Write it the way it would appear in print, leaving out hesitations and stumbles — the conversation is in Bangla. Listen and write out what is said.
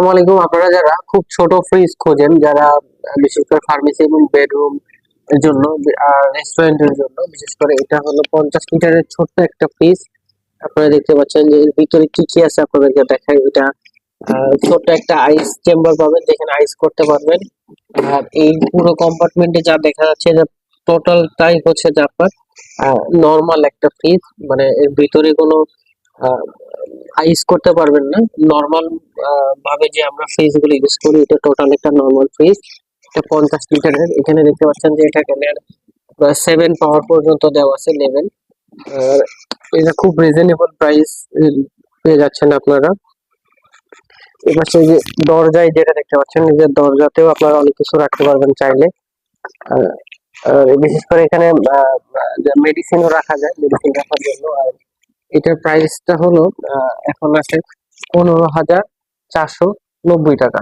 আসসালামু আলাইকুম। আপনারা যারা খুব ছোট ফ্রিজ খোঁজেন, যারা বিশেষ করে ফার্মেসি এবং বেডরুম এর জন্য আর রেস্টুরেন্টের জন্য, বিশেষ করে এটা হলো 50 লিটারের ছোট্ট একটা ফ্রিজ। আপনারা দেখতে পাচ্ছেন যে এর ভিতরে কি কি আছে আপনাদেরকে দেখাই। এটা ছোট্ট একটা আইস চেম্বার পাবেন, যেখানে আইস করতে পারবেন। আর এই পুরো কম্পার্টমেন্টে যা দেখা যাচ্ছে যে টোটালটাই হচ্ছে যে আপনার নর্মাল একটা ফ্রিজ। মানে এর ভিতরে কোনো আইস করতে পারবেন না। নর্মাল ভাবে যে আমরা ফ্রিজ গুলো ইউজ করি, এটা টোটাল একটা নর্মাল ফ্রিজ। এটা 50 লিটারের। এখানে দেখতে পাচ্ছেন যে এটা এখানে 7 পাওয়ার পর্যন্ত দেওয়া আছে লেভেল। আর এটা খুব রিজনেবল প্রাইস পেয়ে যাচ্ছেন আপনারা। এবার সেই যে দরজায় যেটা দেখতে পাচ্ছেন, নিজের দরজাতেও আপনারা অনেক কিছু রাখতে পারবেন চাইলে। আহ, বিশেষ করে এখানে মেডিসিনও রাখা যায়, মেডিসিন রাখার জন্য। আর এটার প্রাইসটা হলো এখন আছে 15,490 টাকা।